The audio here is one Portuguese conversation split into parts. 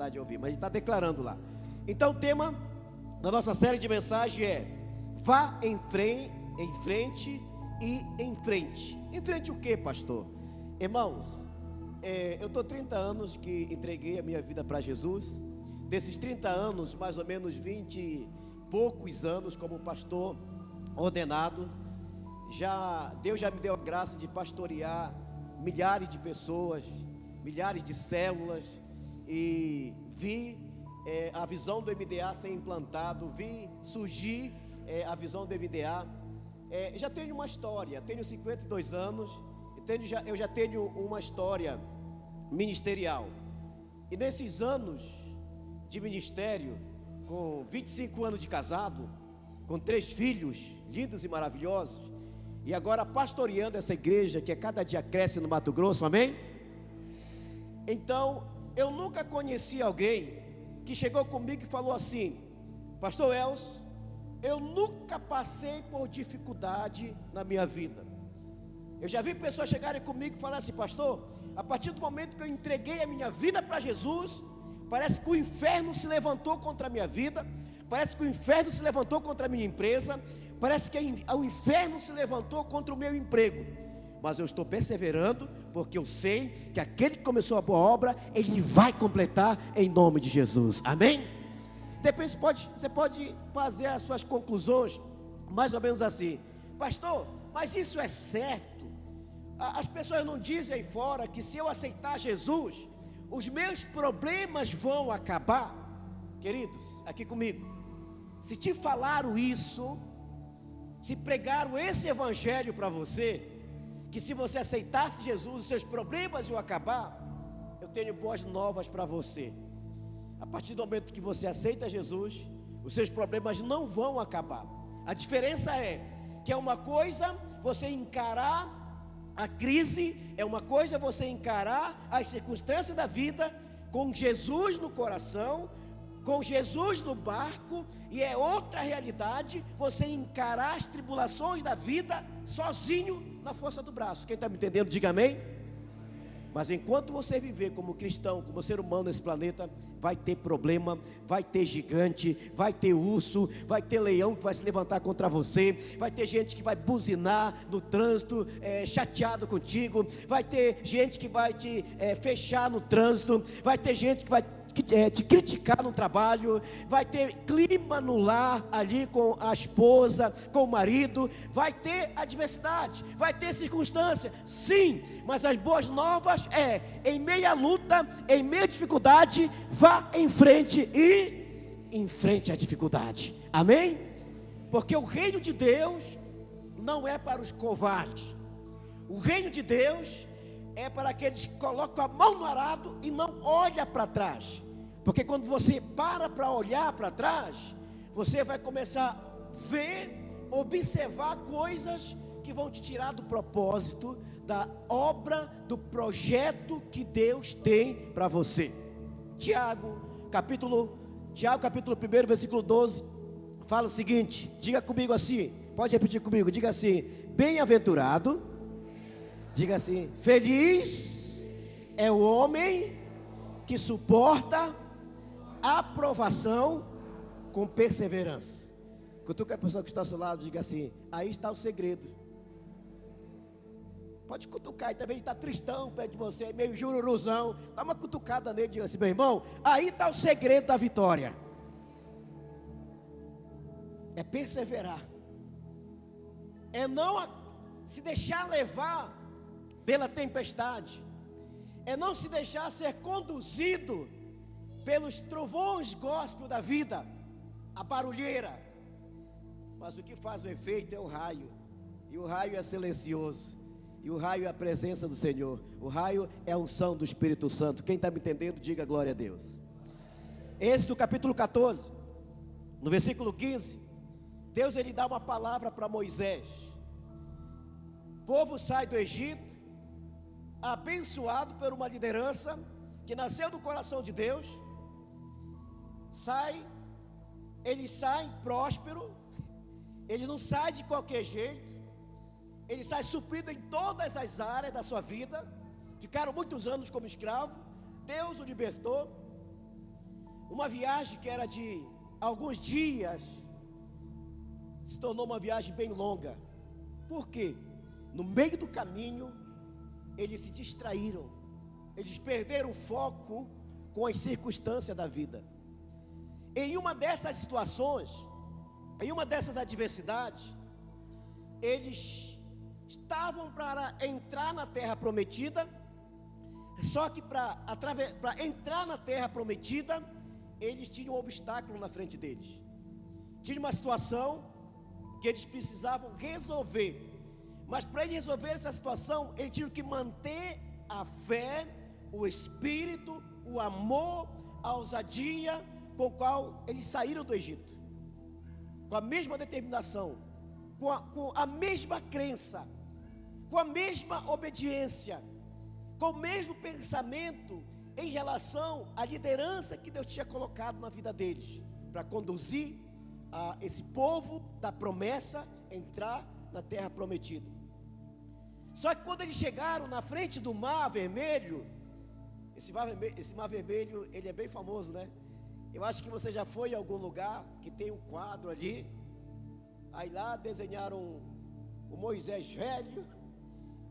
oportunidade de ouvir, mas ele está declarando lá. Então o tema da nossa série de mensagens é: vá em frente e em frente. Em frente o que, pastor? Irmãos, eu estou 30 anos que entreguei a minha vida para Jesus. Desses 30 anos, mais ou menos 20 e poucos anos como pastor ordenado. Deus já me deu a graça de pastorear milhares de pessoas, milhares de células, e vi a visão do MDA ser implantado, vi surgir a visão do MDA. Já tenho uma história, tenho 52 anos, eu já tenho uma história ministerial. E nesses anos de ministério, com 25 anos de casado, com 3 filhos lindos e maravilhosos, e agora pastoreando essa igreja que a cada dia cresce no Mato Grosso, amém? Então, eu nunca conheci alguém que chegou comigo e falou assim: pastor Elcio, eu nunca passei por dificuldade na minha vida. Eu já vi pessoas chegarem comigo e falar assim: pastor, a partir do momento que eu entreguei a minha vida para Jesus, parece que o inferno se levantou contra a minha vida, parece que o inferno se levantou contra a minha empresa, parece que o inferno se levantou contra o meu emprego. Mas eu estou perseverando, porque eu sei que aquele que começou a boa obra, ele vai completar em nome de Jesus, amém? Depois você pode fazer as suas conclusões, mais ou menos assim: pastor, mas isso é certo? As pessoas não dizem aí fora que se eu aceitar Jesus, os meus problemas vão acabar? Queridos, aqui comigo, se te falaram isso, se pregaram esse evangelho para você, que se você aceitasse Jesus, os seus problemas iam acabar, eu tenho boas novas para você. A partir do momento que você aceita Jesus, os seus problemas não vão acabar. A diferença é que é uma coisa você encarar a crise, é uma coisa você encarar as circunstâncias da vida com Jesus no coração, com Jesus no barco, e é outra realidade você encarar as tribulações da vida sozinho na força do braço. Quem está me entendendo, diga amém. Mas enquanto você viver como cristão, como ser humano nesse planeta, vai ter problema, vai ter gigante, vai ter urso, vai ter leão que vai se levantar contra você, vai ter gente que vai buzinar no trânsito, chateado contigo, vai ter gente que vai te fechar no trânsito, vai ter gente que vai te criticar no trabalho, vai ter clima no lar ali com a esposa, com o marido, vai ter adversidade, vai ter circunstância, sim, mas as boas novas em meio à luta, em meio à dificuldade, vá em frente e enfrente a dificuldade, amém? Porque o reino de Deus não é para os covardes, o reino de Deus é para aqueles que colocam a mão no arado e não olham para trás. Porque quando você para olhar para trás, você vai começar a ver, observar coisas que vão te tirar do propósito, da obra, do projeto que Deus tem para você. Tiago capítulo 1, versículo 12, fala o seguinte, diga comigo assim, pode repetir comigo, diga assim: bem-aventurado, diga assim, feliz é o homem que suporta a aprovação com perseverança. Cutuca a pessoa que está ao seu lado, diga assim: aí está o segredo. Pode cutucar, e também está tristão perto de você, meio jururuzão, dá uma cutucada nele e diga assim: meu irmão, aí está o segredo da vitória. É perseverar, é não se deixar levar pela tempestade, é não se deixar ser conduzido pelos trovões gospel da vida, a barulheira. Mas o que faz o efeito é o raio, e o raio é silencioso, e o raio é a presença do Senhor, o raio é a unção do Espírito Santo. Quem está me entendendo, diga glória a Deus. Êxodo capítulo 14, no versículo 15, Deus ele dá uma palavra para Moisés. O povo sai do Egito, abençoado por uma liderança que nasceu do coração de Deus. Eles saem próspero, ele não sai de qualquer jeito, ele sai suprido em todas as áreas da sua vida. Ficaram muitos anos como escravo, Deus o libertou, Uma viagem que era de alguns dias se tornou uma viagem bem longa. Por quê? No meio do caminho, eles se distraíram, eles perderam o foco com as circunstâncias da vida. Em uma dessas situações, em uma dessas adversidades, eles estavam para entrar na terra prometida. Só que para entrar na terra prometida, eles tinham um obstáculo na frente deles. Tinha uma situação que eles precisavam resolver. Mas para eles resolver essa situação, eles tinham que manter a fé, o espírito, o amor, a ousadia com o qual eles saíram do Egito. Com a mesma determinação, com a mesma crença, com a mesma obediência, com o mesmo pensamento em relação à liderança que Deus tinha colocado na vida deles, para conduzir esse povo da promessa a entrar na terra prometida. Só que quando eles chegaram na frente do Mar Vermelho, esse mar vermelho, ele é bem famoso, né? Eu acho que você já foi em algum lugar que tem um quadro ali. Aí lá desenharam o Moisés velho,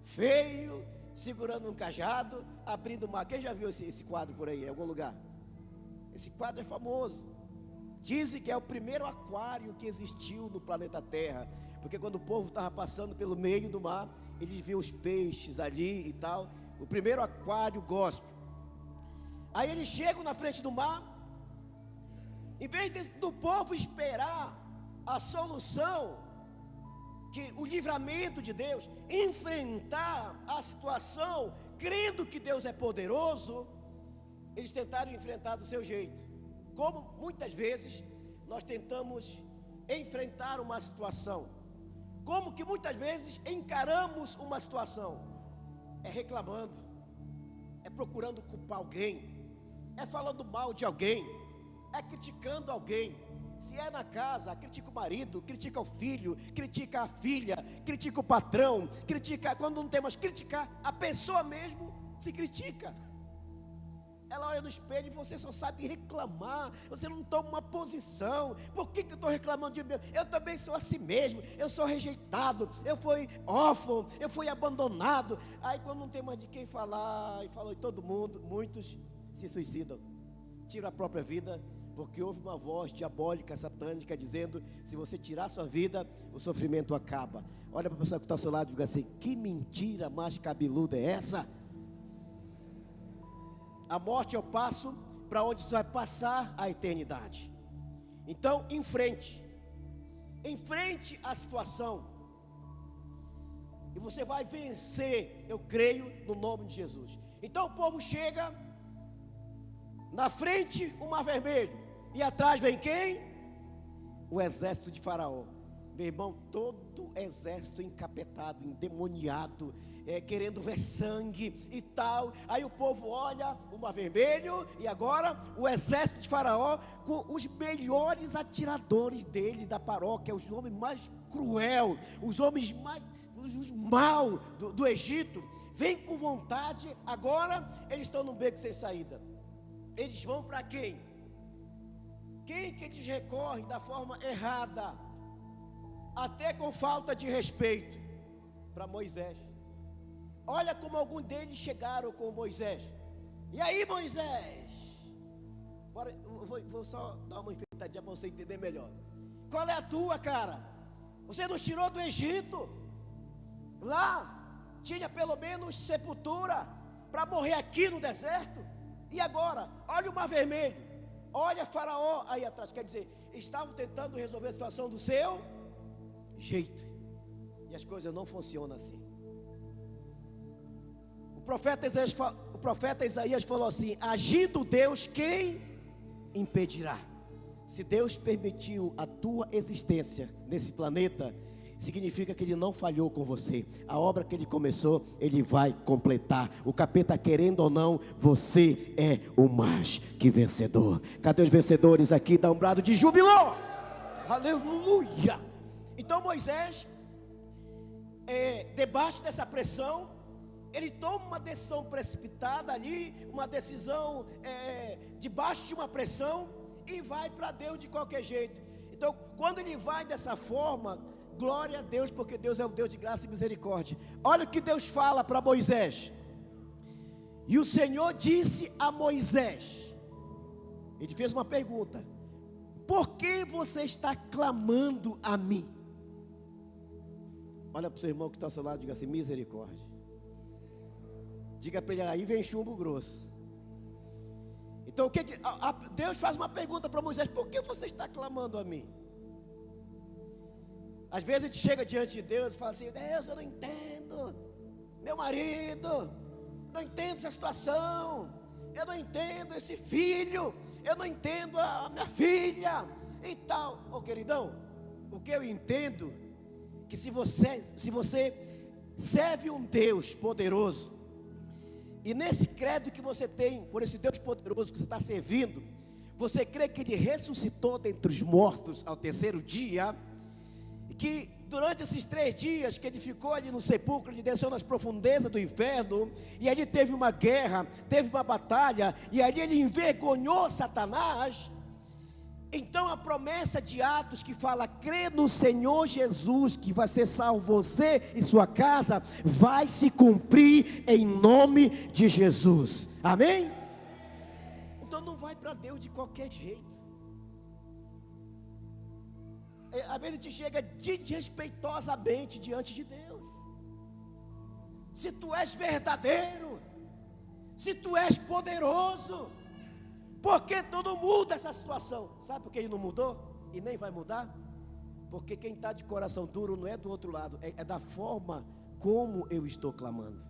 feio, segurando um cajado, abrindo o mar. Quem já viu esse quadro por aí, em algum lugar? Esse quadro é famoso. Dizem que é o primeiro aquário que existiu no planeta Terra, porque quando o povo estava passando pelo meio do mar, eles viam os peixes ali e tal. O primeiro aquário gospel. Aí eles chegam na frente do mar. Em vez do povo esperar a solução, que o livramento de Deus, enfrentar a situação, crendo que Deus é poderoso, eles tentaram enfrentar do seu jeito. Como muitas vezes nós tentamos enfrentar uma situação, como que muitas vezes encaramos uma situação, é reclamando, é procurando culpar alguém, é falando mal de alguém, é criticando alguém. Se é na casa, critica o marido, critica o filho, critica a filha, critica o patrão, critica, quando não tem mais criticar, a pessoa mesmo se critica. Ela olha no espelho e você só sabe reclamar, você não toma uma posição. Por que eu estou reclamando de mim? Eu também sou assim mesmo, eu sou rejeitado, eu fui órfão, eu fui abandonado. Aí quando não tem mais de quem falar, e falou em todo mundo, muitos se suicidam, tiram a própria vida, porque houve uma voz diabólica, satânica, dizendo: se você tirar sua vida, o sofrimento acaba. Olha para a pessoa que está ao seu lado e diga assim: que mentira mais cabeluda é essa? A morte é o passo para onde você vai passar a eternidade. Então, enfrente a situação, e você vai vencer, eu creio, no nome de Jesus. Então o povo chega, na frente o Mar Vermelho, e atrás vem quem? O exército de Faraó. Meu irmão, todo exército encapetado, endemoniado, querendo ver sangue e tal. Aí o povo olha o Mar Vermelho, e agora o exército de Faraó, com os melhores atiradores deles da paróquia, os homens mais cruel, os homens mais os mal do Egito, vem com vontade. Agora eles estão num beco sem saída. Eles vão para quem? Quem que eles recorrem da forma errada, até com falta de respeito? Para Moisés. Olha como alguns deles chegaram com Moisés. E aí, Moisés? Bora, vou só dar uma enfeitadinha para você entender melhor. Qual é a tua, cara? Você nos tirou do Egito. Lá tinha pelo menos sepultura para morrer aqui no deserto. E agora, olha o Mar Vermelho, olha Faraó aí atrás. Quer dizer, estavam tentando resolver a situação do seu jeito, e as coisas não funcionam assim. O profeta Isaías falou assim: agindo Deus, quem impedirá? Se Deus permitiu a tua existência nesse planeta, significa que Ele não falhou com você. A obra que Ele começou, Ele vai completar. O capeta querendo ou não, você é o mais que vencedor. Cadê os vencedores aqui? Dá um brado de júbilo. Aleluia. Então Moisés, debaixo dessa pressão, ele toma uma decisão precipitada ali, uma decisão debaixo de uma pressão, e vai para Deus de qualquer jeito. Então, quando ele vai dessa forma, glória a Deus, porque Deus é o Deus de graça e misericórdia. Olha o que Deus fala para Moisés. E o Senhor disse a Moisés, ele fez uma pergunta: por que você está clamando a mim? Olha para o seu irmão que está ao seu lado e diga assim: misericórdia. Diga para ele: aí vem chumbo grosso. Então Deus faz uma pergunta para Moisés: por que você está clamando a mim? Às vezes a gente chega diante de Deus e fala assim: Deus, eu não entendo meu marido, não entendo essa situação, eu não entendo esse filho, eu não entendo a minha filha e tal. Ô queridão, o que eu entendo que se você serve um Deus poderoso, e nesse credo que você tem por esse Deus poderoso que você está servindo, você crê que Ele ressuscitou dentre os mortos ao terceiro dia, e que durante esses 3 dias que Ele ficou ali no sepulcro, Ele desceu nas profundezas do inferno, e ali teve uma guerra, teve uma batalha, e ali Ele envergonhou Satanás. Então a promessa de Atos que fala: crê no Senhor Jesus, que vai ser salvo você e sua casa, vai se cumprir em nome de Jesus, amém? Então não vai para Deus de qualquer jeito. Às vezes a gente chega desrespeitosamente diante de Deus. Se tu és verdadeiro, se tu és poderoso, por que tu não muda essa situação? Sabe por que ele não mudou? E nem vai mudar? Porque quem está de coração duro não é do outro lado, é da forma como eu estou clamando.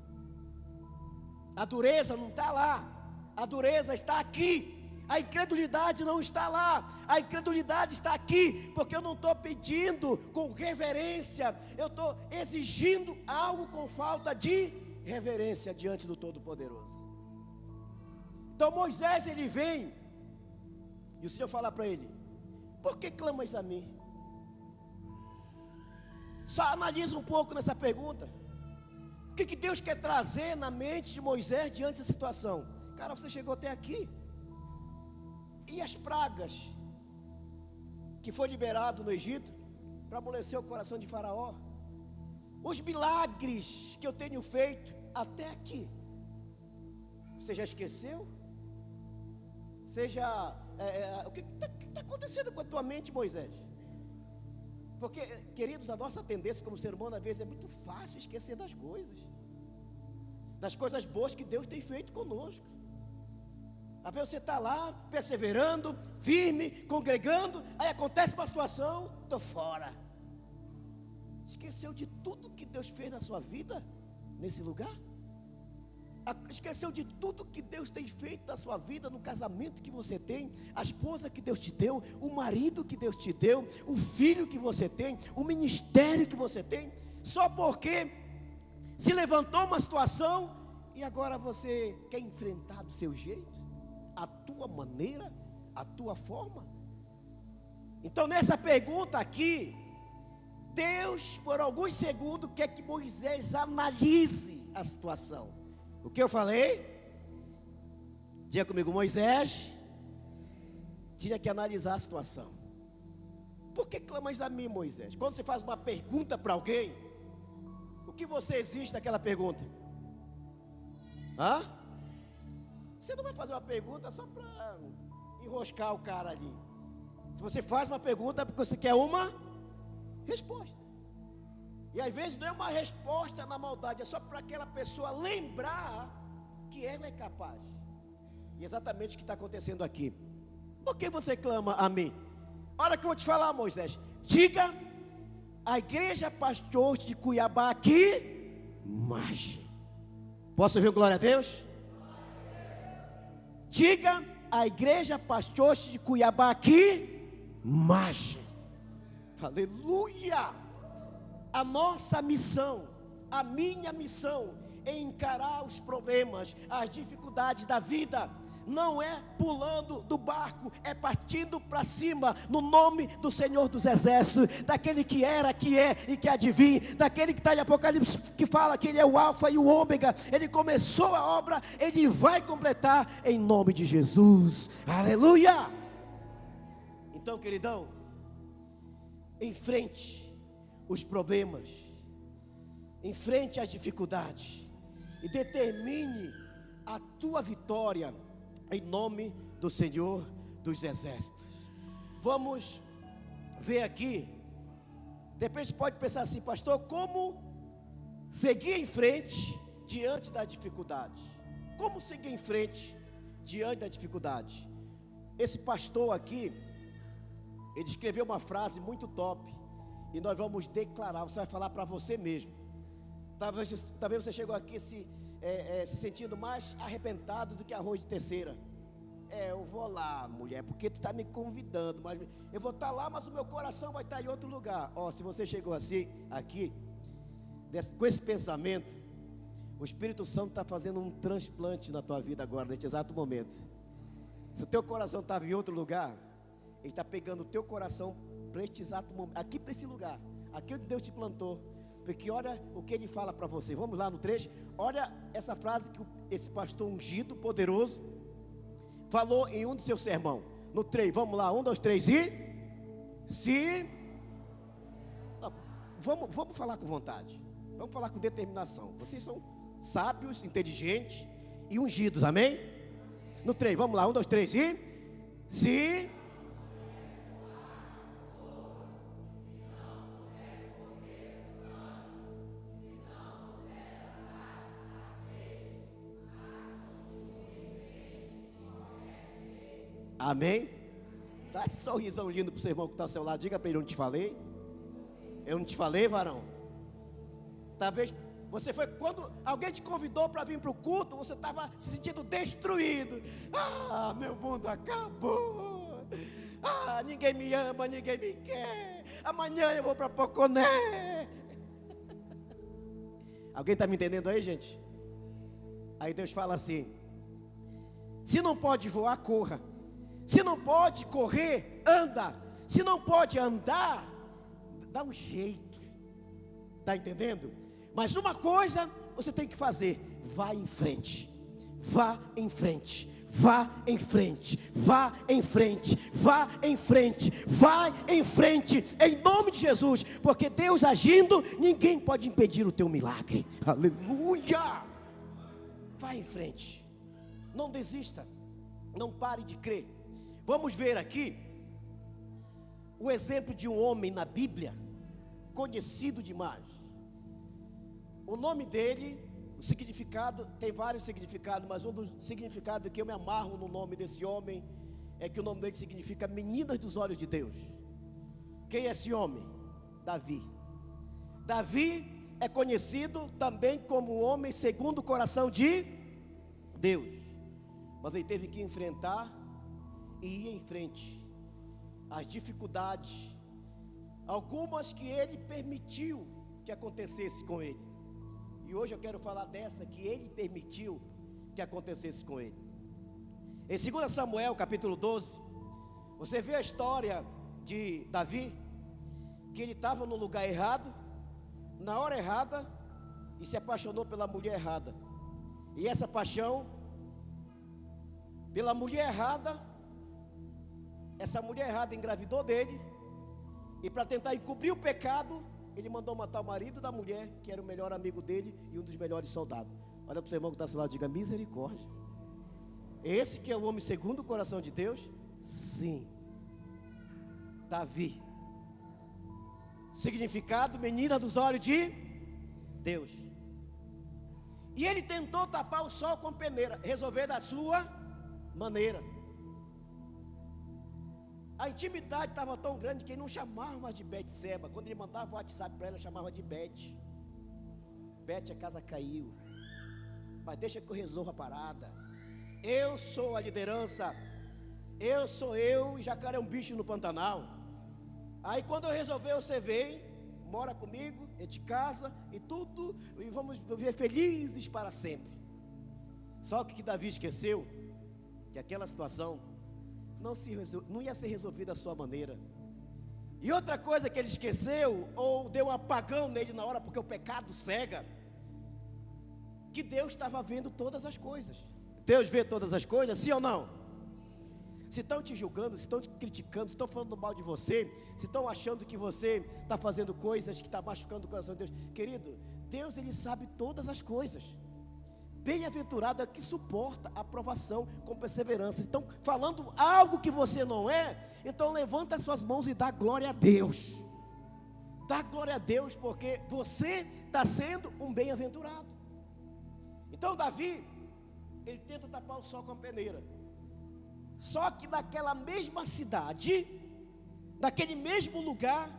A dureza não está lá, a dureza está aqui. A incredulidade não está lá, a incredulidade está aqui, porque eu não estou pedindo com reverência, eu estou exigindo algo com falta de reverência diante do Todo-Poderoso. Então Moisés, ele vem, e o Senhor fala para ele: por que clamas a mim? Só analisa um pouco nessa pergunta. O que Deus quer trazer na mente de Moisés diante dessa situação? Cara, você chegou até aqui, e as pragas que foi liberado no Egito para amolecer o coração de Faraó, os milagres que eu tenho feito até aqui, você já esqueceu? O que está acontecendo com a tua mente, Moisés? Porque, queridos, a nossa tendência como ser humano, às vezes, é muito fácil esquecer das coisas boas que Deus tem feito conosco. Às vezes você está lá, perseverando, firme, congregando, aí acontece uma situação, estou fora. Esqueceu de tudo que Deus fez na sua vida, nesse lugar? Esqueceu de tudo que Deus tem feito na sua vida, no casamento que você tem, a esposa que Deus te deu, o marido que Deus te deu, o filho que você tem, o ministério que você tem, só porque se levantou uma situação e agora você quer enfrentar do seu jeito, a tua maneira, a tua forma. Então nessa pergunta aqui, Deus por alguns segundos quer que Moisés analise a situação. O que eu falei? Diga comigo: Moisés tinha que analisar a situação. Por que clamas a mim, Moisés? Quando você faz uma pergunta para alguém, o que você exige naquela pergunta? Você não vai fazer uma pergunta só para enroscar o cara ali. Se você faz uma pergunta é porque você quer uma resposta. E às vezes não é uma resposta na maldade, é só para aquela pessoa lembrar que ela é capaz. E exatamente o que está acontecendo aqui. Por que você clama a mim? Olha o que eu vou te falar, Moisés. Diga à igreja pastor de Cuiabá aqui, margem. Posso ouvir glória a Deus? Diga à igreja pastor de Cuiabá aqui, margem. Aleluia! A nossa missão, a minha missão é encarar os problemas, as dificuldades da vida, não é pulando do barco, é partindo para cima, no nome do Senhor dos Exércitos, daquele que era, que é e que há de vir, daquele que está em Apocalipse, que fala que ele é o Alfa e o Ômega. Ele começou a obra, ele vai completar, em nome de Jesus, aleluia. Então, queridão, enfrente os problemas, enfrente as dificuldades, e determine a tua vitória, em nome do Senhor dos Exércitos. Vamos ver aqui. Depois você pode pensar assim: pastor, como seguir em frente diante da dificuldade? Como seguir em frente diante da dificuldade? Esse pastor aqui, ele escreveu uma frase muito top, e nós vamos declarar. Você vai falar para você mesmo. Talvez você chegou aqui se sentindo mais arrebentado do que arroz de terceira. Eu vou lá, mulher, porque tu está me convidando, mas eu vou estar lá, mas o meu coração vai estar em outro lugar. Se você chegou assim, aqui, com esse pensamento, o Espírito Santo está fazendo um transplante na tua vida agora, neste exato momento. Se o teu coração estava em outro lugar, ele está pegando o teu coração para este exato momento, aqui para esse lugar, aqui onde Deus te plantou. Porque olha o que ele fala para você. Vamos lá no 3. Olha essa frase que esse pastor ungido, poderoso, falou em um dos seus sermão. No 3, vamos lá, 1, 2, 3 e... Vamos falar com vontade. Vamos falar com determinação. Vocês são sábios, inteligentes e ungidos, amém? No 3, vamos lá, 1, 2, 3 e... Amém? Dá esse sorrisão lindo para o seu irmão que está ao seu lado. Diga para ele: eu não te falei? Eu não te falei, varão? Talvez você foi, quando alguém te convidou para vir para o culto, você estava se sentindo destruído. Meu mundo acabou. Ninguém me ama, ninguém me quer. Amanhã eu vou para Poconé. Alguém está me entendendo aí, gente? Aí Deus fala assim: se não pode voar, corra. Se não pode correr, anda. Se não pode andar, dá um jeito. Está entendendo? Mas uma coisa você tem que fazer: vá em frente. Vá em frente. Vá em frente. Vá em frente. Vá em frente. Vá em frente. Em nome de Jesus. Porque Deus agindo, ninguém pode impedir o teu milagre. Aleluia. Vá em frente. Não desista. Não pare de crer. Vamos ver aqui o exemplo de um homem na Bíblia, conhecido demais. O nome dele, o significado, tem vários significados, mas um dos significados que eu me amarro no nome desse homem é que o nome dele significa meninas dos olhos de Deus. Quem é esse homem? Davi. Davi é conhecido também como o homem segundo o coração de Deus, mas ele teve que enfrentar e ir em frente as dificuldades, algumas que ele permitiu que acontecesse com ele. E hoje eu quero falar dessa que ele permitiu que acontecesse com ele. Em 2 Samuel capítulo 12, você vê a história de Davi, que ele estava no lugar errado, na hora errada, e se apaixonou pela mulher errada. E essa paixão pela mulher errada, essa mulher errada engravidou dele, e para tentar encobrir o pecado, ele mandou matar o marido da mulher, que era o melhor amigo dele e um dos melhores soldados. Olha para o seu irmão que está ao seu lado e diga: misericórdia. Esse que é o homem segundo o coração de Deus? Sim. Davi. Significado: menina dos olhos de Deus. E ele tentou tapar o sol com peneira, resolver da sua maneira. A intimidade estava tão grande que ele não chamava mais de Betseba. Quando ele mandava o WhatsApp para ela, chamava de Bete. Bete, a casa caiu, mas deixa que eu resolva a parada. Eu sou a liderança. Eu sou eu, e jacaré é um bicho no Pantanal. Aí quando eu resolver, você vem, mora comigo, a gente casa e tudo, e vamos viver felizes para sempre. Só que Davi esqueceu que aquela situação não ia ser resolvida da sua maneira. E outra coisa que ele esqueceu, ou deu um apagão nele na hora, porque o pecado cega, que Deus estava vendo todas as coisas. Deus vê todas as coisas, sim ou não? Se estão te julgando, se estão te criticando, se estão falando mal de você, se estão achando que você está fazendo coisas que está machucando o coração de Deus, querido, Deus ele sabe todas as coisas. Bem-aventurado é que suporta a provação com perseverança. Estão falando algo que você não é, então levanta as suas mãos e dá glória a Deus. Dá glória a Deus, porque você está sendo um bem-aventurado. Então Davi, ele tenta tapar o sol com a peneira. Só que naquela mesma cidade, naquele mesmo lugar,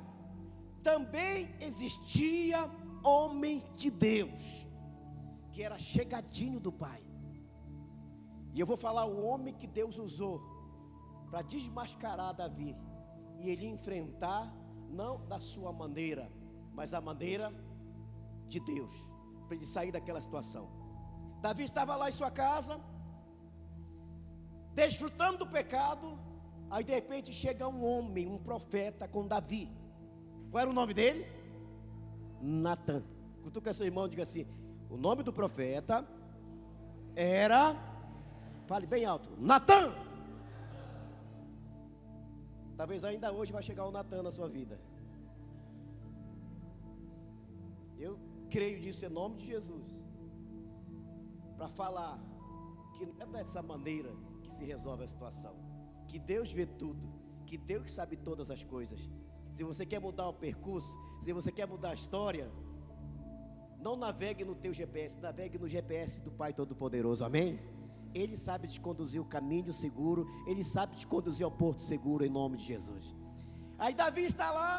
também existia homem de Deus, que era chegadinho do pai. E eu vou falar o homem que Deus usou para desmascarar Davi, e ele enfrentar, não da sua maneira, mas a maneira de Deus, para ele sair daquela situação. Davi estava lá em sua casa, desfrutando do pecado. Aí de repente chega um homem, um profeta com Davi. Qual era o nome dele? Natã. Cutuca seu irmão e diga assim: o nome do profeta era, fale bem alto, Natã. Talvez ainda hoje vai chegar o Natã na sua vida. Eu creio nisso em nome de Jesus, para falar que não é dessa maneira que se resolve a situação, que Deus vê tudo, que Deus sabe todas as coisas. Se você quer mudar o percurso, se você quer mudar a história, não navegue no teu GPS, navegue no GPS do Pai Todo-Poderoso, amém? Ele sabe te conduzir o caminho seguro, Ele sabe te conduzir ao porto seguro, em nome de Jesus. Aí Davi está lá,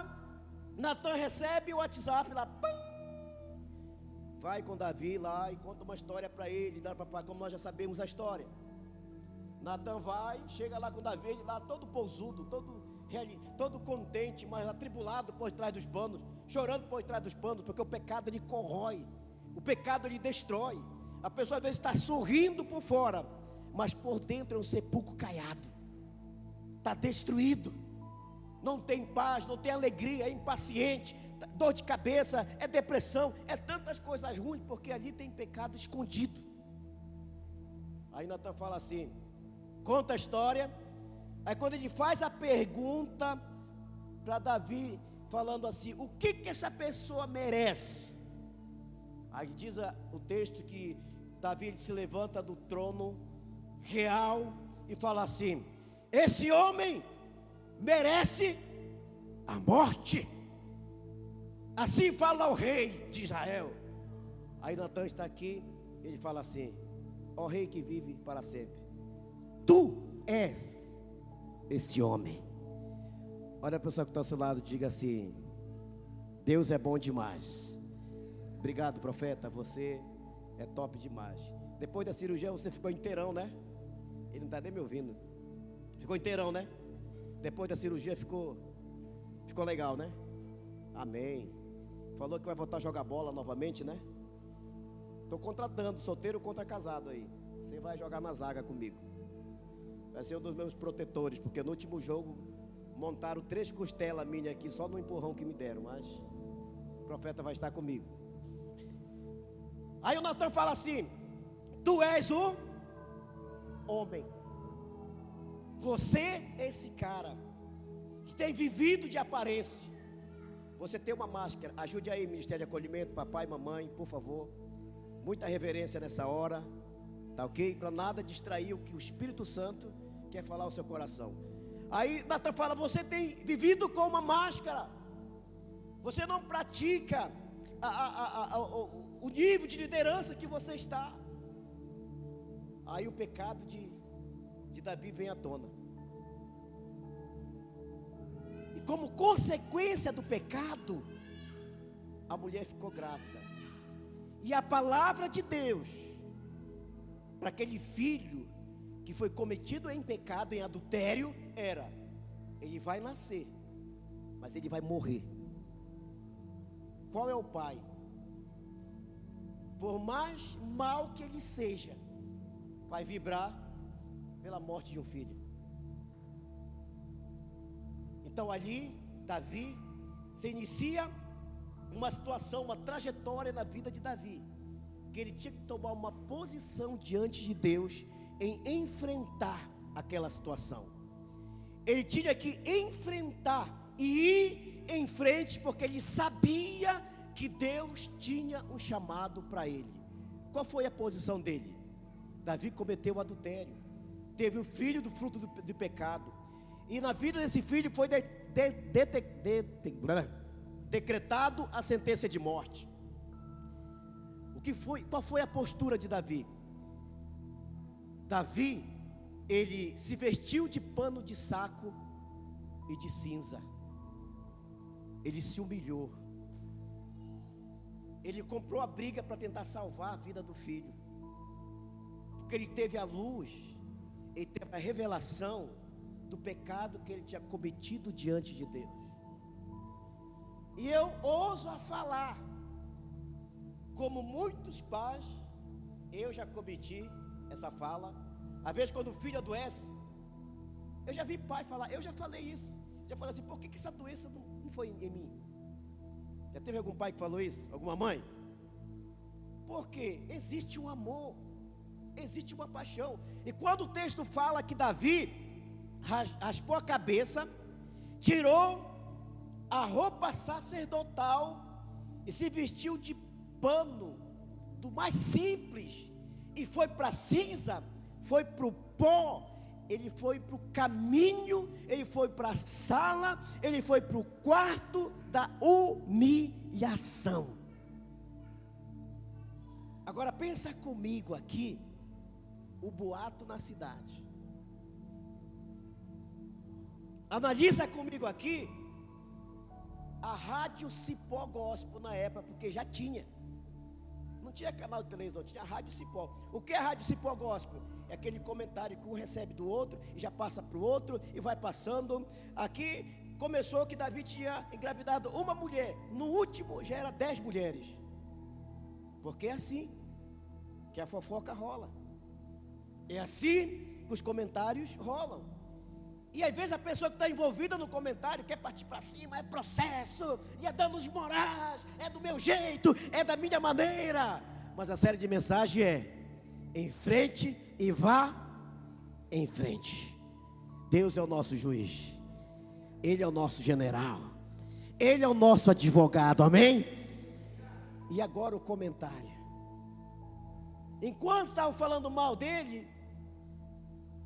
Natã recebe o WhatsApp lá, pum, vai com Davi lá e conta uma história para ele, como nós já sabemos a história. Natã vai, chega lá com Davi, ele lá todo pousudo, todo contente, mas atribulado por trás dos panos, chorando por trás dos panos, porque o pecado ele corrói, o pecado ele destrói. A pessoa às vezes está sorrindo por fora, mas por dentro é um sepulcro caiado, está destruído, não tem paz, não tem alegria, é impaciente, dor de cabeça, é depressão, é tantas coisas ruins, porque ali tem pecado escondido. Aí Natã fala assim, conta a história. Aí quando ele faz a pergunta para Davi, falando assim, o que essa pessoa merece? Aí diz o texto que Davi ele se levanta do trono real e fala assim, esse homem merece a morte. Assim fala o rei de Israel. Aí Natã está aqui, ele fala assim, ó rei que vive para sempre, tu és esse homem. Olha a pessoa que está ao seu lado, diga assim, Deus é bom demais. Obrigado, profeta, você é top demais. Depois da cirurgia você ficou inteirão, né? Ele não está nem me ouvindo. Ficou inteirão, né? Depois da cirurgia ficou legal, né? Amém. Falou que vai voltar a jogar bola novamente, né? Estou contratando solteiro contra casado aí. Você vai jogar na zaga comigo. Vai ser um dos meus protetores, porque no último jogo montaram 3 costelas minhas aqui só no empurrão que me deram, mas o profeta vai estar comigo. Aí o Natã fala assim, tu és o homem. Você é esse cara que tem vivido de aparência. Você tem uma máscara. Ajude aí, Ministério de Acolhimento, papai e mamãe, por favor. Muita reverência nessa hora, tá ok? Para nada distrair o que o Espírito Santo quer falar ao seu coração. Aí Natã fala, você tem vivido com uma máscara. Você não pratica o nível de liderança que você está. Aí o pecado de Davi vem à tona. E como consequência do pecado, a mulher ficou grávida. E a palavra de Deus para aquele filho que foi cometido em pecado, em adultério, era: ele vai nascer, mas ele vai morrer. Qual é o pai? Por mais mal que ele seja, vai vibrar pela morte de um filho. Então ali, Davi, se inicia uma situação, uma trajetória na vida de Davi, que ele tinha que tomar uma posição diante de Deus em enfrentar aquela situação. Ele tinha que enfrentar e ir em frente, porque ele sabia que Deus tinha um chamado para ele. Qual foi a posição dele? Davi cometeu o adultério, teve um filho do fruto do pecado, e na vida desse filho foi decretado a sentença de morte. Qual foi a postura de Davi? Davi, ele se vestiu de pano de saco e de cinza. Ele se humilhou. Ele comprou a briga para tentar salvar a vida do filho, porque ele teve a luz, ele teve a revelação do pecado que ele tinha cometido diante de Deus. E eu ouso a falar, como muitos pais, eu já cometi essa fala. Às vezes quando o filho adoece, eu já vi pai falar, eu já falei isso, já falei assim, por que essa doença não foi em mim? Já teve algum pai que falou isso? Alguma mãe? Porque existe um amor, existe uma paixão. E quando o texto fala que Davi raspou a cabeça, tirou a roupa sacerdotal e se vestiu de pano, do mais simples, e foi para a cinza, foi para o pó, ele foi para o caminho, ele foi para a sala, ele foi para o quarto da humilhação. Agora pensa comigo aqui, o boato na cidade. Analisa comigo aqui a rádio Cipó Gospel na época, porque já tinha. Não tinha canal de televisão, tinha rádio Cipó. O que é rádio Cipó Gospel? É aquele comentário que um recebe do outro e já passa para o outro e vai passando. Aqui começou que Davi tinha engravidado uma mulher, no último já era 10 mulheres. Porque é assim que a fofoca rola, é assim que os comentários rolam. E às vezes a pessoa que está envolvida no comentário quer partir para cima, é processo, e é danos morais, é do meu jeito, é da minha maneira. Mas a série de mensagem é: em frente e vá em frente. Deus é o nosso juiz, Ele é o nosso general, Ele é o nosso advogado, amém? E agora o comentário. Enquanto estavam falando mal dele,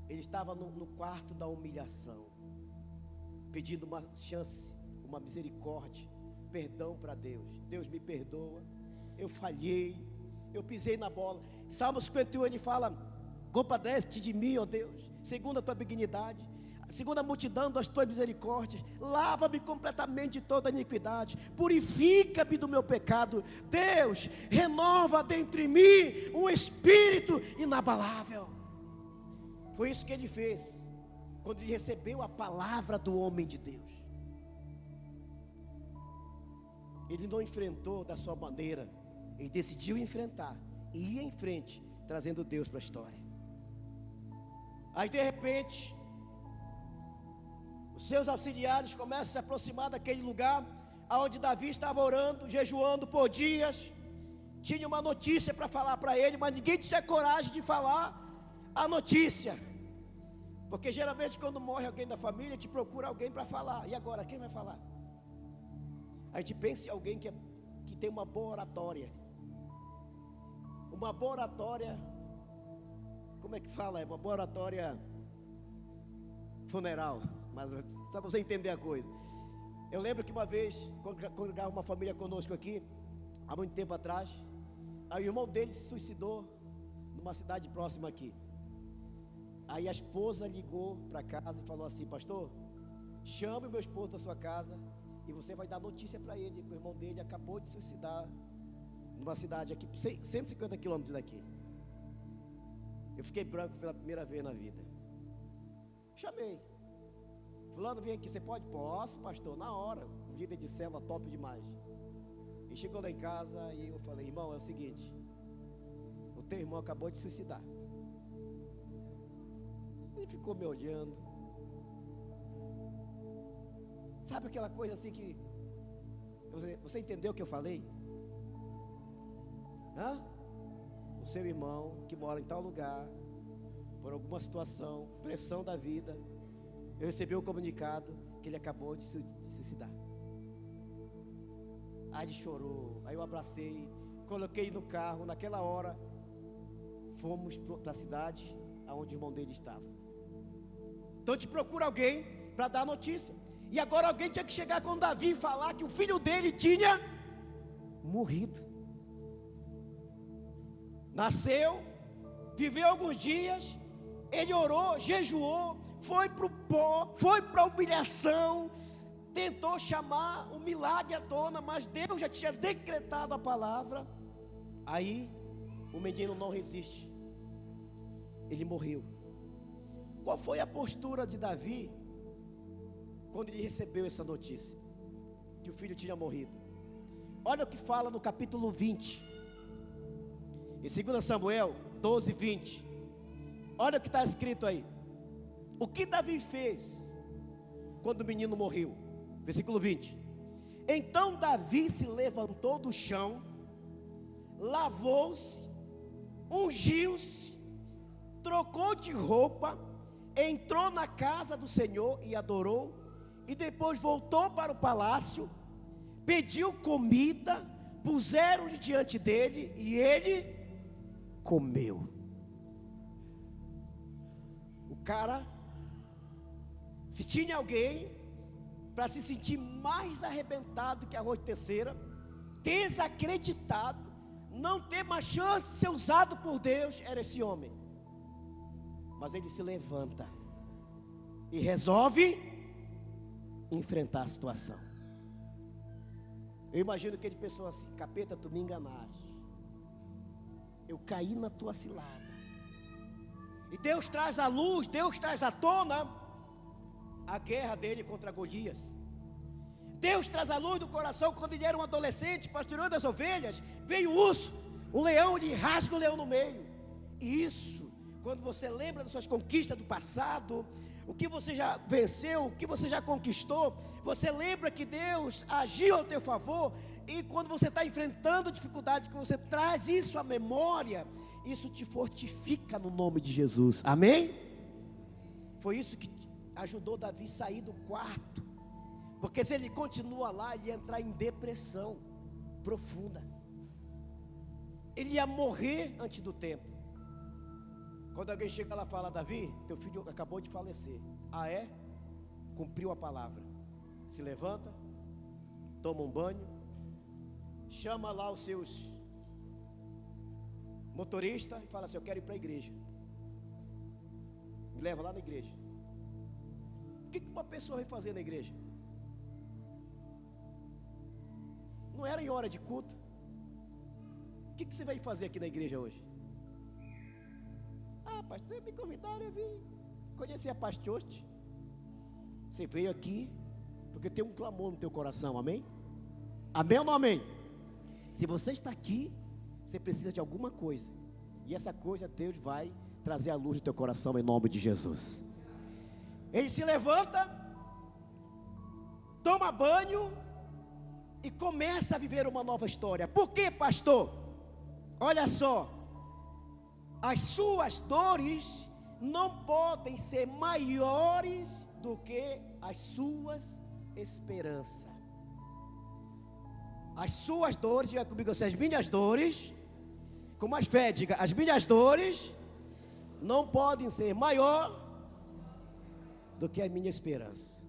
ele estava no quarto da humilhação, pedindo uma chance, uma misericórdia, perdão para Deus. Deus me perdoa, eu falhei, eu pisei na bola. Salmo 51 ele fala: compadece-te de mim, ó Deus, segundo a tua benignidade, segundo a multidão das tuas misericórdias, lava-me completamente de toda iniquidade, purifica-me do meu pecado. Deus, renova dentro de mim um espírito inabalável. Foi isso que ele fez quando ele recebeu a palavra do homem de Deus. Ele não enfrentou da sua maneira, ele decidiu enfrentar e ir em frente, trazendo Deus para a história. Aí de repente, os seus auxiliares começam a se aproximar daquele lugar onde Davi estava orando, jejuando por dias. Tinha uma notícia para falar para ele, mas ninguém tinha coragem de falar a notícia, porque geralmente quando morre alguém da família, te procura alguém para falar. E agora, quem vai falar? A gente pensa em alguém que tem uma boa oratória. Uma boa oratória, como é que fala? É uma boa oratória funeral, mas só para você entender a coisa. Eu lembro que uma vez, quando uma família conosco aqui, há muito tempo atrás, aí o irmão dele se suicidou numa cidade próxima aqui. Aí a esposa ligou para casa e falou assim: pastor, chame o meu esposo da sua casa e você vai dar notícia para ele que o irmão dele acabou de se suicidar numa cidade aqui, 150 quilômetros daqui. Eu fiquei branco pela primeira vez na vida. Chamei: fulano, vem aqui, você pode? Posso, pastor, na hora. Líder de célula top demais. E chegou lá em casa e eu falei: irmão, é o seguinte, o teu irmão acabou de se suicidar. E ficou me olhando. Sabe aquela coisa assim que você entendeu o que eu falei? O seu irmão que mora em tal lugar, por alguma situação, pressão da vida, eu recebi um comunicado que ele acabou de se suicidar. Aí ele chorou, aí eu abracei, coloquei no carro, naquela hora fomos para a cidade onde o irmão dele estava. Então te procura alguém para dar notícia. E agora alguém tinha que chegar com Davi e falar que o filho dele tinha morrido. Nasceu, viveu alguns dias, ele orou, jejuou, foi para o pó, foi para a humilhação, tentou chamar o milagre à tona, mas Deus já tinha decretado a palavra. Aí o menino não resiste, ele morreu. Qual foi a postura de Davi quando ele recebeu essa notícia, que o filho tinha morrido? Olha o que fala no capítulo 20, em 2 Samuel 12, 20. Olha o que está escrito aí. O que Davi fez quando o menino morreu? Versículo 20. Então Davi se levantou do chão, lavou-se, ungiu-se, trocou de roupa, entrou na casa do Senhor e adorou, e depois voltou para o palácio, pediu comida, puseram-lhe diante dele e ele comeu. O cara, se tinha alguém para se sentir mais arrebentado que arroz de terceira, desacreditado, não ter mais chance de ser usado por Deus, era esse homem. Mas ele se levanta e resolve enfrentar a situação. Eu imagino que ele pensou assim: capeta, tu me enganaste, eu caí na tua cilada. E Deus traz à luz, Deus traz à tona a guerra dele contra Golias. Deus traz à luz do coração, quando ele era um adolescente, pastoreando as ovelhas, veio o urso, um leão, ele rasga o leão no meio. E isso, quando você lembra das suas conquistas do passado, o que você já venceu, o que você já conquistou, você lembra que Deus agiu ao teu favor. E quando você está enfrentando dificuldade, que você traz isso à memória, isso te fortifica no nome de Jesus, amém? Foi isso que ajudou Davi a sair do quarto, porque se ele continua lá, ele ia entrar em depressão profunda, ele ia morrer antes do tempo. Quando alguém chega lá e fala: Davi, teu filho acabou de falecer. Ah, é? Cumpriu a palavra. Se levanta, toma um banho, chama lá os seus motoristas e fala assim: eu quero ir para a igreja, me leva lá na igreja. O que uma pessoa vai fazer na igreja? Não era em hora de culto. O que você vai fazer aqui na igreja hoje? Ah, pastor, me convidaram, eu vim conhecer a Pastoste. Você veio aqui porque tem um clamor no teu coração, amém? Amém ou não amém? Se você está aqui, você precisa de alguma coisa, e essa coisa Deus vai trazer a luz do teu coração em nome de Jesus. Ele se levanta, toma banho e começa a viver uma nova história. Por quê, pastor? Olha só, as suas dores não podem ser maiores do que as suas esperanças. As suas dores, diga comigo assim: as minhas dores, com mais fé, diga: as minhas dores não podem ser maior do que a minha esperança.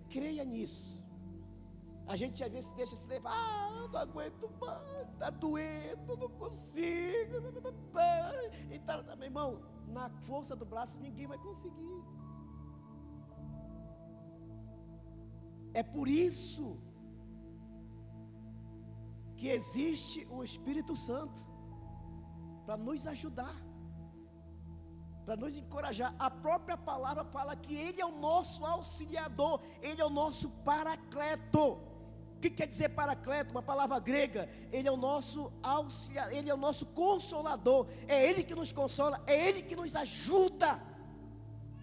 Creia nisso. A gente às vezes deixa se levar: ah, não aguento mais, está doendo, não consigo. E tá, meu irmão, na força do braço ninguém vai conseguir. É por isso que existe o Espírito Santo, para nos ajudar, para nos encorajar. A própria palavra fala que Ele é o nosso auxiliador, Ele é o nosso paracleto. O que quer dizer paracleto? Uma palavra grega. Ele é o nosso auxiliador, Ele é o nosso consolador. É Ele que nos consola, é Ele que nos ajuda.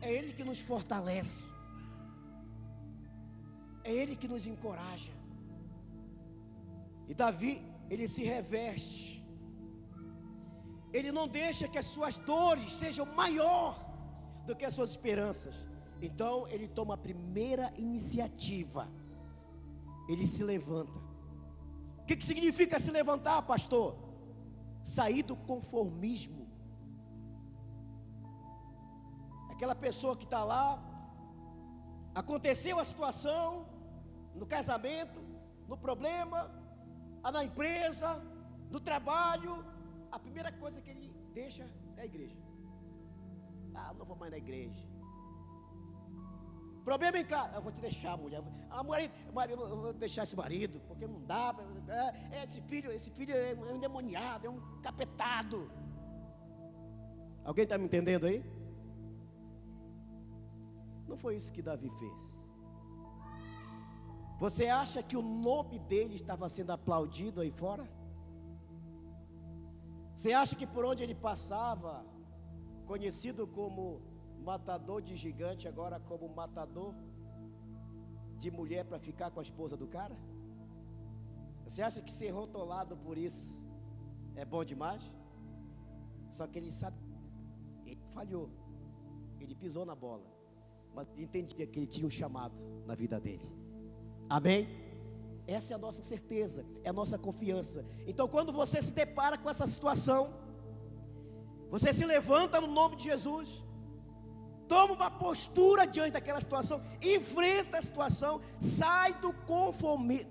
É Ele que nos fortalece. É Ele que nos encoraja. E Davi, ele se reveste. Ele não deixa que as suas dores sejam maior do que as suas esperanças. Então ele toma a primeira iniciativa. Ele se levanta. O que significa se levantar, pastor? Sair do conformismo. Aquela pessoa que está lá, aconteceu a situação, no casamento, no problema, na empresa, no trabalho, a primeira coisa que ele deixa é a igreja. Não vou mais na igreja. Problema em casa, eu vou te deixar, mulher. Marido, eu vou deixar esse marido, porque não dá. Esse filho é um endemoniado, é um capetado. Alguém está me entendendo aí? Não foi isso que Davi fez. Você acha que o nome dele estava sendo aplaudido aí fora? Você acha que por onde ele passava, conhecido como matador de gigante, agora como matador de mulher para ficar com a esposa do cara? Você acha que ser rotulado por isso é bom demais? Só que ele sabe, ele falhou, ele pisou na bola, mas ele entendia que ele tinha um chamado na vida dele. Amém? Essa é a nossa certeza, é a nossa confiança. Então quando você se depara com essa situação, você se levanta no nome de Jesus, toma uma postura diante daquela situação, enfrenta a situação, sai do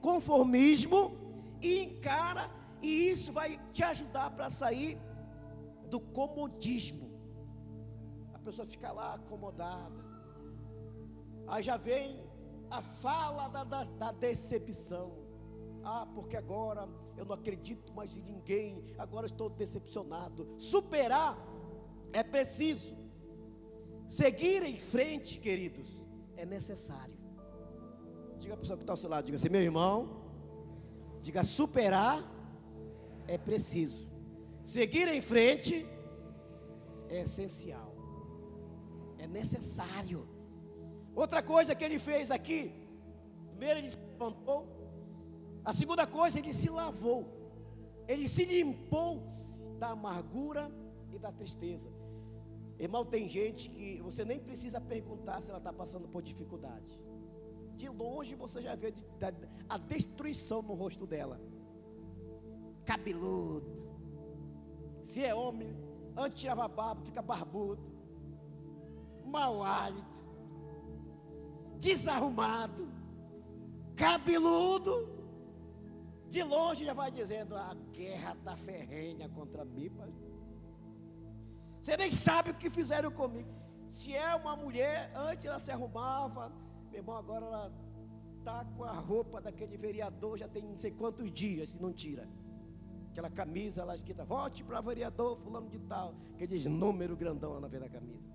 conformismo e encara, e isso vai te ajudar para sair do comodismo. A pessoa fica lá acomodada, aí já vem a fala da decepção. Porque agora eu não acredito mais em ninguém, agora estou decepcionado. Superar é preciso. Seguir em frente, queridos, é necessário. Diga a pessoa que está ao seu lado, diga assim: meu irmão, diga, superar é preciso. Seguir em frente é essencial, é necessário. Outra coisa que ele fez aqui, primeiro ele se levantou, a segunda coisa, ele se lavou, ele se limpou da amargura e da tristeza. Irmão, tem gente que você nem precisa perguntar se ela está passando por dificuldade. De longe você já vê a destruição no rosto dela. Cabeludo. Se é homem, antes tirava a barba, fica barbudo. Mau hálito. Desarrumado. Cabeludo. De longe já vai dizendo: a guerra está ferrenha contra mim, pastor. Você nem sabe o que fizeram comigo. Se é uma mulher, antes ela se arrumava, meu irmão, agora ela está com a roupa daquele vereador, já tem não sei quantos dias, se não tira. Aquela camisa, ela escrita: vote para vereador fulano de tal, aqueles números grandão lá na frente da camisa.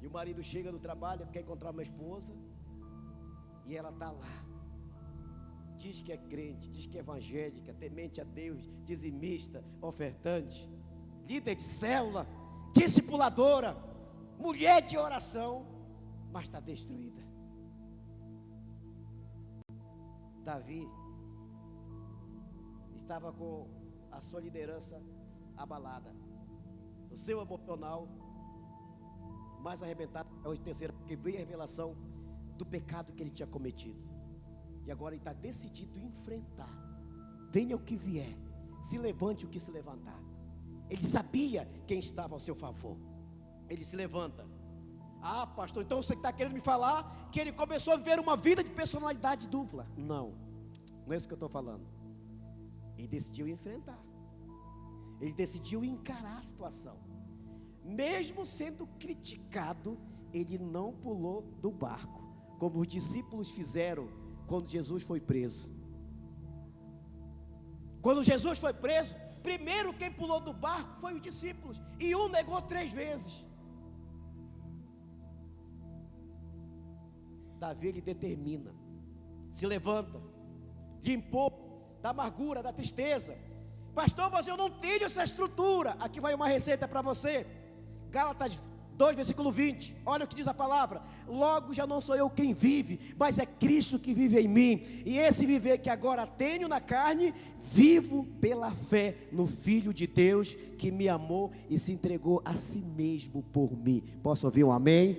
E o marido chega do trabalho, quer encontrar uma esposa, e ela está lá. Diz que é crente, diz que é evangélica, temente a Deus, dizimista, ofertante, líder de célula, discipuladora, mulher de oração, mas está destruída. Davi estava com a sua liderança abalada, o seu emocional mais arrebentado. É o terceiro, porque veio a revelação do pecado que ele tinha cometido, e agora ele está decidido a enfrentar, venha o que vier, se levante o que se levantar. Ele sabia quem estava ao seu favor. Ele se levanta. Pastor, então você está querendo me falar que ele começou a viver uma vida de personalidade dupla? Não é isso que eu estou falando. Ele decidiu enfrentar. Ele decidiu encarar a situação. Mesmo sendo criticado, ele não pulou do barco, como os discípulos fizeram quando Jesus foi preso. Quando Jesus foi preso, primeiro quem pulou do barco foi os discípulos, e um negou 3 vezes. Davi, ele determina, se levanta, limpou da amargura, da tristeza. Pastor, mas eu não tenho essa estrutura. Aqui vai uma receita para você. Gálatas 2, versículo 20, olha o que diz a palavra: logo já não sou eu quem vive, mas é Cristo que vive em mim, e esse viver que agora tenho na carne, vivo pela fé no Filho de Deus, que me amou e se entregou a si mesmo por mim. Posso ouvir um amém?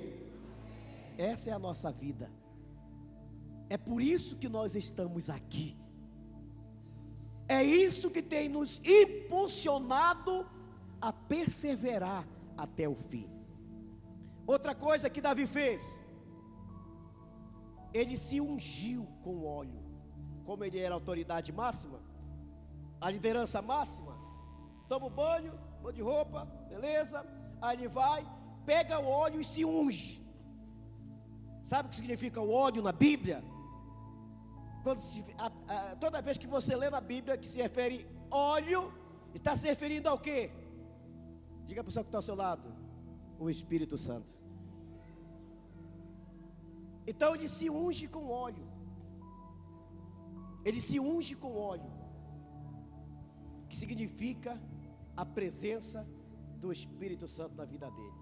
Essa é a nossa vida, é por isso que nós estamos aqui, é isso que tem nos impulsionado a perseverar até o fim. Outra coisa que Davi fez, ele se ungiu com óleo. Como ele era a autoridade máxima, a liderança máxima, toma o banho, muda de roupa, beleza, aí ele vai, pega o óleo e se unge. Sabe o que significa o óleo na Bíblia? Toda vez que você lê na Bíblia que se refere óleo, está se referindo ao quê? Diga para o pessoal que está ao seu lado: o Espírito Santo. Então ele se unge com óleo. Ele se unge com óleo, que significa a presença do Espírito Santo na vida dele.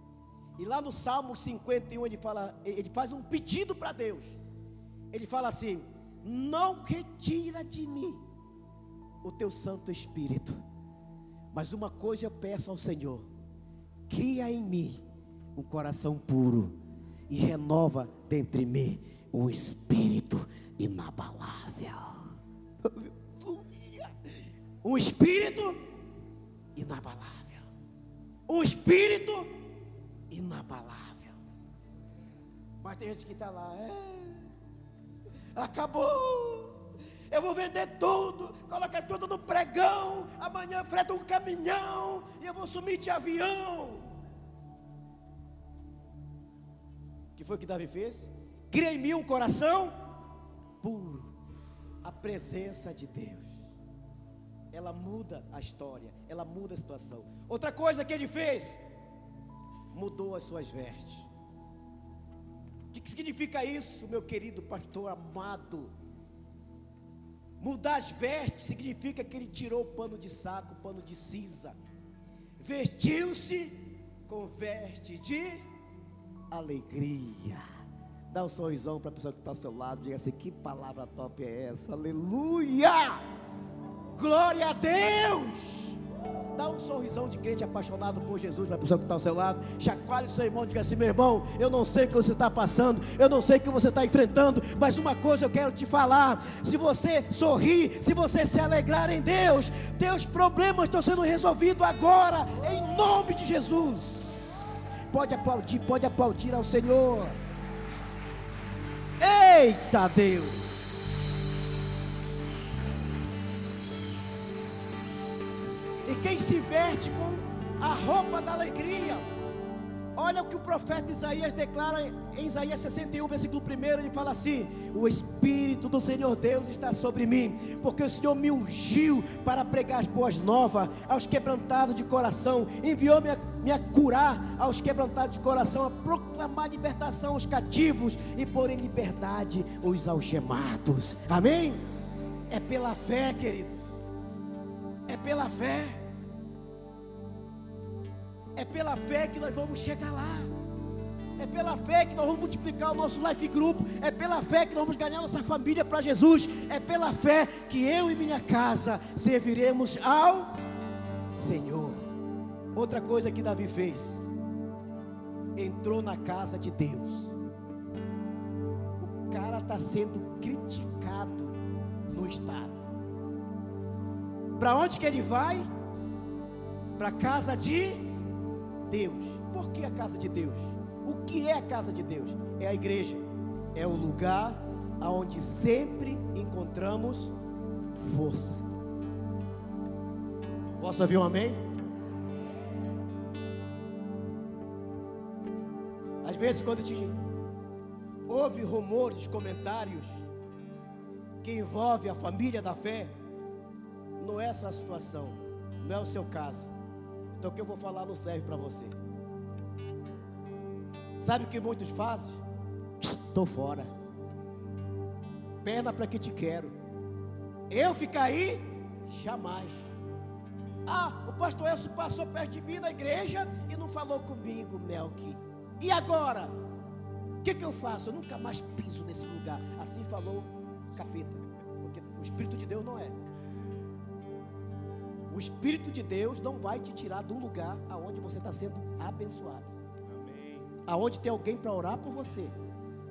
E lá no Salmo 51 ele faz um pedido para Deus. Ele fala assim: não retira de mim o teu Santo Espírito, mas uma coisa eu peço ao Senhor: cria em mim um coração puro e renova dentro de mim um espírito inabalável. Aleluia! Um espírito inabalável. Um espírito inabalável. Mas tem gente que está lá: acabou, eu vou vender tudo, colocar tudo no pregão, amanhã freta um caminhão e eu vou sumir de avião. O que foi que Davi fez? Cria em mim um coração puro. A presença de Deus, ela muda a história, ela muda a situação. Outra coisa que ele fez, mudou as suas vestes. O que significa isso, meu querido pastor amado? Mudar as vestes significa que ele tirou o pano de saco, o pano de cinza, vestiu-se com veste de alegria. Dá um sorrisão para a pessoa que está ao seu lado, diga assim: que palavra top é essa? Aleluia! Glória a Deus! Dá um sorrisão de crente apaixonado por Jesus para a pessoa que está ao seu lado. Chacoalhe o seu irmão, diga assim: meu irmão, eu não sei o que você está passando, eu não sei o que você está enfrentando, mas uma coisa eu quero te falar: se você sorrir, se você se alegrar em Deus, teus problemas estão sendo resolvidos agora, em nome de Jesus. Pode aplaudir ao Senhor. Eita Deus! E quem se veste com a roupa da alegria, olha o que o profeta Isaías declara em Isaías 61, versículo 1, ele fala assim: o Espírito do Senhor Deus está sobre mim, porque o Senhor me ungiu para pregar as boas novas aos quebrantados de coração, enviou-me a curar aos quebrantados de coração, a proclamar libertação aos cativos e pôr em liberdade os algemados. Amém? É pela fé, queridos, é pela fé. É pela fé que nós vamos chegar lá. É pela fé que nós vamos multiplicar o nosso life group. É pela fé que nós vamos ganhar nossa família para Jesus. É pela fé que eu e minha casa serviremos ao Senhor. Outra coisa que Davi fez: entrou na casa de Deus. O cara está sendo criticado no estado. Para onde que ele vai? Para a casa de Deus. Por que a casa de Deus? O que é a casa de Deus? É a igreja. É o lugar onde sempre encontramos força. Posso ouvir um amém? Às vezes quando a gente ouve rumores, comentários que envolve a família da fé, não é essa a situação, não é o seu caso. Então o que eu vou falar não serve para você. Sabe o que muitos fazem? Estou fora. Perna para que te quero. Eu ficar aí? Jamais. O pastor Elcio passou perto de mim na igreja e não falou comigo, Melqui. E agora? O que eu faço? Eu nunca mais piso nesse lugar. Assim falou o capeta. Porque o Espírito de Deus não é. O Espírito de Deus não vai te tirar do lugar aonde você está sendo abençoado. Amém. Aonde tem alguém para orar por você.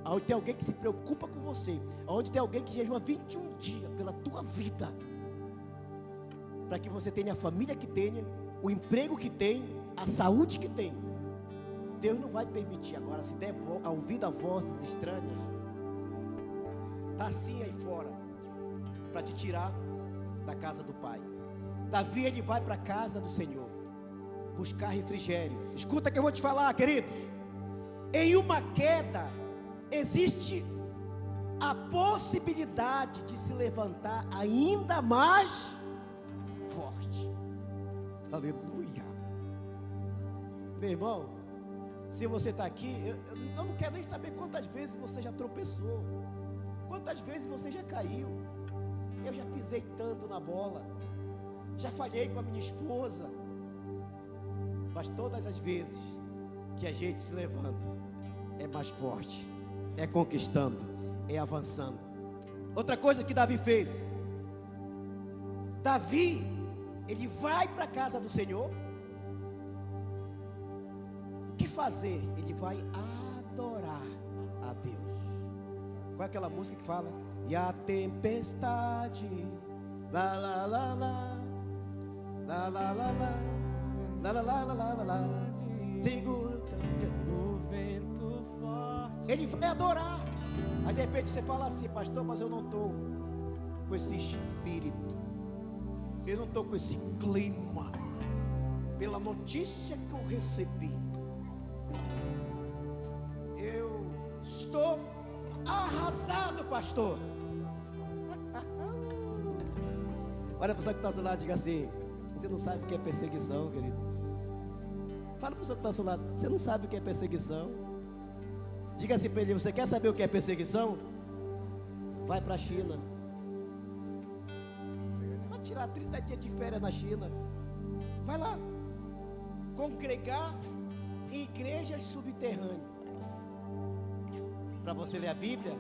Aonde tem alguém que se preocupa com você. Aonde tem alguém que jejua 21 dias pela tua vida. Para que você tenha a família que tenha, o emprego que tem, a saúde que tem. Deus não vai permitir. Agora, se der ouvido a vozes estranhas, está assim aí fora, para te tirar da casa do Pai. Davi, ele vai para a casa do Senhor, buscar refrigério. Escuta que eu vou te falar, queridos. Em uma queda, existe a possibilidade de se levantar ainda mais forte. Aleluia. Meu irmão, se você está aqui, eu não quero nem saber quantas vezes você já tropeçou, quantas vezes você já caiu. Eu já pisei tanto na bola, já falhei com a minha esposa, mas todas as vezes que a gente se levanta, é mais forte, é conquistando, é avançando. Outra coisa que Davi fez, Davi, ele vai para a casa do Senhor. O que fazer? Ele vai adorar a Deus. Qual é aquela música que fala? E a tempestade, lá lá lá lá, lá lá lá lá, lá lá lá lá lá lá, segura o vento forte. Ele vai adorar. Aí de repente você fala assim: pastor, mas eu não estou com esse espírito, eu não estou com esse clima, pela notícia que eu recebi, eu estou arrasado, pastor. Olha para a pessoa que está ao seu lado e diga assim: você não sabe o que é perseguição, querido. Fala para a pessoa que está ao seu lado: você não sabe o que é perseguição. Diga assim para ele: você quer saber o que é perseguição? Vai para a China. Vai tirar 30 dias de férias na China. Vai lá congregar em igrejas subterrâneas. Para você ler a Bíblia,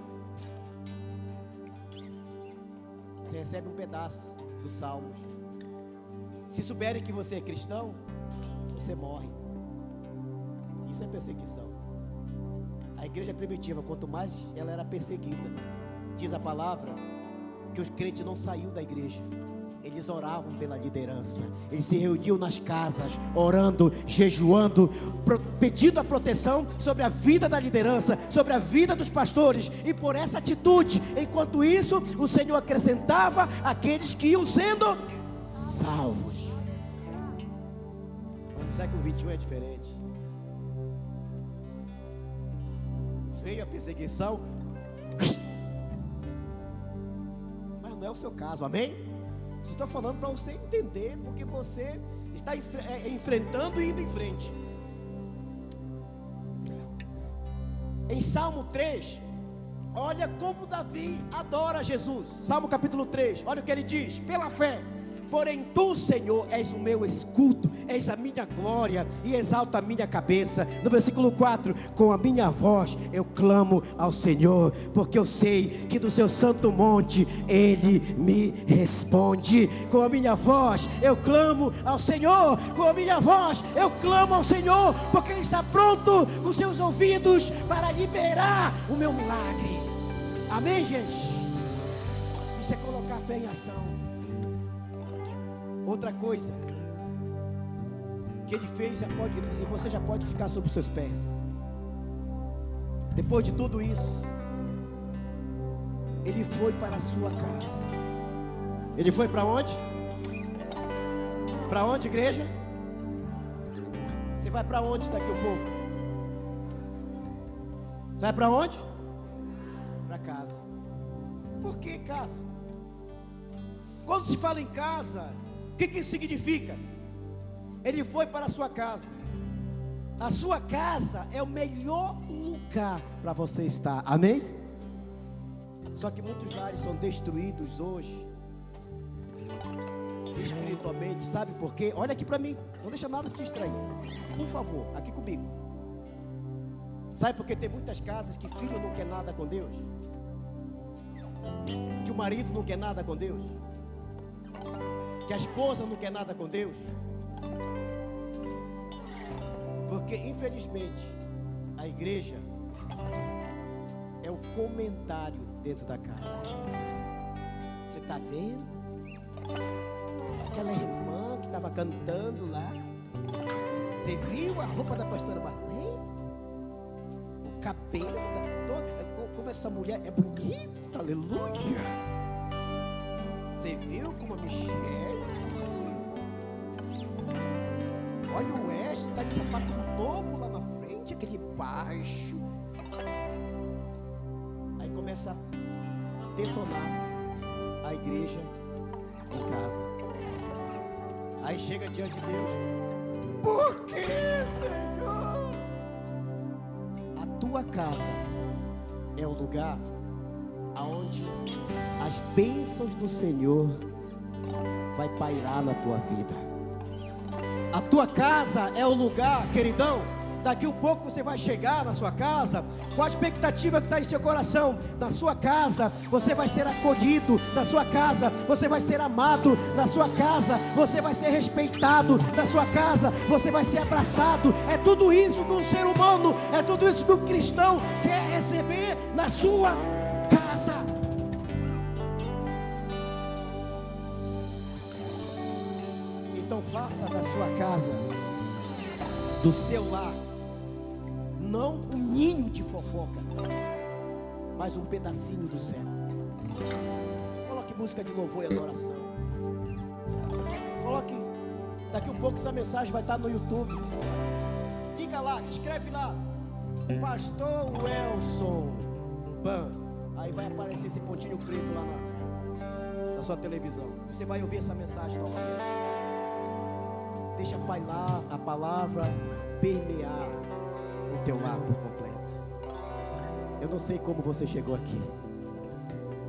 você recebe um pedaço dos Salmos. Se souberem que você é cristão, você morre. Isso é perseguição. A igreja primitiva, quanto mais ela era perseguida, diz a palavra que os crentes não saíam da igreja. Eles oravam pela liderança. Eles se reuniam nas casas, orando, jejuando, pedindo a proteção sobre a vida da liderança, sobre a vida dos pastores. E por essa atitude, enquanto isso, o Senhor acrescentava aqueles que iam sendo salvos. Mas no século 21 é diferente. Veio a perseguição, mas não é o seu caso, amém? Estou falando para você entender, porque você está enfrentando e indo em frente. Em Salmo 3, olha como Davi adora Jesus. Salmo capítulo 3, olha o que ele diz: pela fé, porém tu, Senhor, és o meu escudo, és a minha glória e exalta a minha cabeça. No versículo 4, com a minha voz eu clamo ao Senhor, porque eu sei que do seu santo monte Ele me responde. Com a minha voz eu clamo ao Senhor, com a minha voz eu clamo ao Senhor, porque Ele está pronto com seus ouvidos para liberar o meu milagre. Amém, gente? Isso é colocar fé em ação. Outra coisa que ele fez, você já pode ficar sobre os seus pés. Depois de tudo isso, ele foi para a sua casa. Ele foi para onde? Para onde, igreja? Você vai para onde daqui a pouco? Você vai para onde? Para casa. Por que casa? Quando se fala em casa, o que isso significa? Ele foi para a sua casa. A sua casa é o melhor lugar para você estar, amém? Só que muitos lares são destruídos hoje, espiritualmente, sabe por quê? Olha aqui para mim, não deixa nada te distrair, por favor, aqui comigo. Sabe por que tem muitas casas que filho não quer nada com Deus? Que o marido não quer nada com Deus? Que a esposa não quer nada com Deus? Porque infelizmente a igreja é o comentário dentro da casa. Você está vendo? Aquela irmã que estava cantando lá. Você viu a roupa da pastora Marlene? O cabelo como essa mulher é bonita, aleluia. Você viu como a Michelle? Olha o Wesley, está de sapato novo lá na frente, aquele baixo. Aí começa a detonar a igreja em casa. Aí chega diante de Deus. Por que, Senhor? A tua casa é o lugar aonde as bênçãos do Senhor vai pairar na tua vida. A tua casa é o lugar, queridão. Daqui um pouco você vai chegar na sua casa com a expectativa que está em seu coração. Na sua casa você vai ser acolhido. Na sua casa você vai ser amado. Na sua casa você vai ser respeitado. Na sua casa você vai ser abraçado. É tudo isso que um ser humano, é tudo isso que um cristão quer receber na sua casa. Então faça da sua casa, do seu lar, não um ninho de fofoca, mas um pedacinho do céu. Coloque música de louvor e adoração. Coloque, daqui um pouco essa mensagem vai estar no YouTube. Diga lá, escreve lá, Pastor Welson Ban. Aí vai aparecer esse pontinho preto lá na sua televisão. Você vai ouvir essa mensagem novamente. Deixa a palavra permear o teu lar por completo. Eu não sei como você chegou aqui.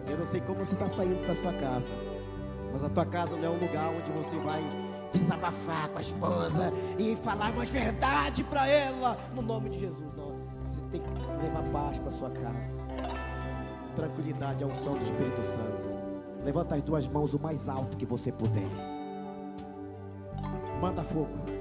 Eu não sei como você está saindo para sua casa. Mas a tua casa não é um lugar onde você vai desabafar com a esposa e falar umas verdades para ela. No nome de Jesus, não. Você tem que levar paz para sua casa. Tranquilidade, a unção do Espírito Santo. Levanta as duas mãos o mais alto que você puder. Manda fogo.